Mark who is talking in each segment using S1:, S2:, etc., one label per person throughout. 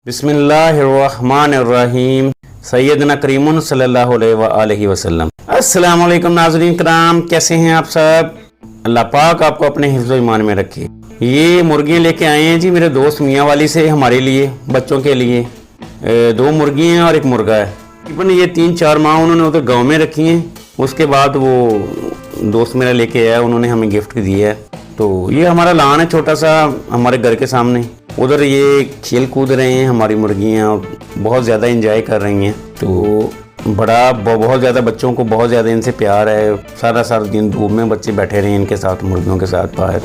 S1: बिस्मिल्लाहिर्रहमानिर्रहीम सैयदना करीमुन सल्लल्लाहु अलैहि वसल्लम। अस्सलाम वालेकुम नाज़रीन कराम, कैसे हैं आप सब? अल्लाह पाक आपको अपने हिफ्ज़ व ईमान में रखे। ये मुर्गियाँ लेके आए हैं जी मेरे दोस्त मियाँ वाली से, हमारे लिए, बच्चों के लिए। 2 मुर्गी हैं और 1 मुर्गा है। तकरीबन ये 3-4 माह उन्होंने उधर गाँव में रखी हैं। उसके बाद वो दोस्त मेरा लेके आया, उन्होंने हमें गिफ्ट दिया है। तो ये हमारा लान है छोटा सा, हमारे घर के सामने। उधर ये खेल कूद रहे हैं हमारी मुर्गियाँ और बहुत ज़्यादा एंजॉय कर रही हैं। तो बहुत ज़्यादा बच्चों को बहुत ज़्यादा इनसे प्यार है। सारा दिन धूप में बच्चे बैठे रहे हैं इनके साथ, मुर्गियों के साथ बाहर।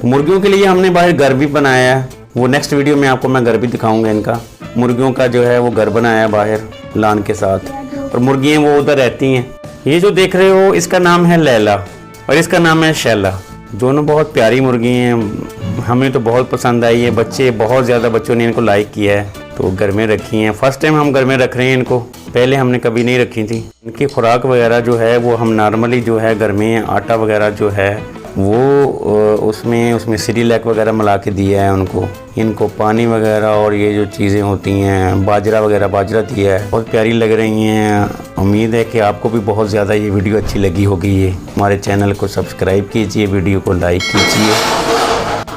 S1: मुर्गियों के लिए हमने बाहर घर भी बनाया है, वो नेक्स्ट वीडियो में आपको मैं घर भी दिखाऊंगा इनका। मुर्गियों का जो है वो घर बनाया है बाहर लान के साथ, और मुर्गियाँ वो उधर रहती हैं। ये जो देख रहे हो इसका नाम है लैला और इसका नाम है शैला। दोनों बहुत प्यारी मुर्गी हैं, हमें तो बहुत पसंद आई है। बहुत ज़्यादा बच्चों ने इनको लाइक किया है, तो घर में रखी हैं। फर्स्ट टाइम हम घर में रख रहे हैं इनको, पहले हमने कभी नहीं रखी थी। इनकी खुराक वगैरह जो है वो हम नॉर्मली जो है घर में आटा वगैरह जो है वो उसमें सिरिलैक वगैरह मिला के दिया है उनको। इनको पानी वगैरह और ये जो चीज़ें होती हैं बाजरा दिया है। बहुत प्यारी लग रही हैं। उम्मीद है कि आपको भी बहुत ज़्यादा ये वीडियो अच्छी लगी होगी। ये हमारे चैनल को सब्सक्राइब कीजिए, वीडियो को लाइक कीजिए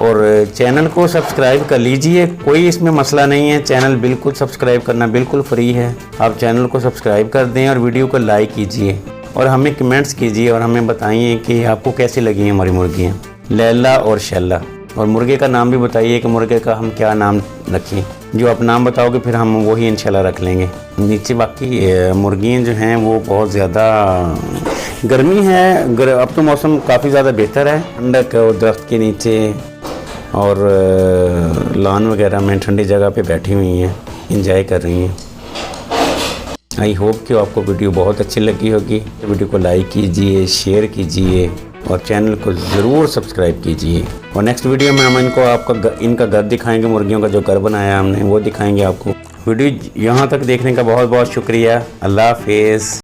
S1: और चैनल को सब्सक्राइब कर लीजिए। कोई इसमें मसला नहीं है, चैनल बिल्कुल सब्सक्राइब करना बिल्कुल फ्री है। आप चैनल को सब्सक्राइब कर दें और वीडियो को लाइक कीजिए और हमें कमेंट्स कीजिए और हमें बताइए कि आपको कैसी लगी हमारी मुर्गियाँ लैला और शैला। और मुर्गे का नाम भी बताइए कि मुर्गे का हम क्या नाम रखें। जो आप नाम बताओगे फिर हम वही इंशाल्लाह रख लेंगे। नीचे बाकी मुर्गियाँ जो हैं वो बहुत ज़्यादा गर्मी है, अब तो मौसम काफ़ी ज़्यादा बेहतर है। ठंडक और दरख्त के नीचे और लॉन वगैरह में ठंडी जगह पे बैठी हुई हैं, एंजॉय कर रही हैं। आई होप कि आपको वीडियो बहुत अच्छी लगी होगी। वीडियो को लाइक कीजिए, शेयर कीजिए और चैनल को ज़रूर सब्सक्राइब कीजिए। और नेक्स्ट वीडियो में हम इनका घर दिखाएंगे, मुर्गियों का जो घर बनाया हमने वो दिखाएंगे आपको। वीडियो यहाँ तक देखने का बहुत बहुत शुक्रिया। अल्लाह हाफिज़।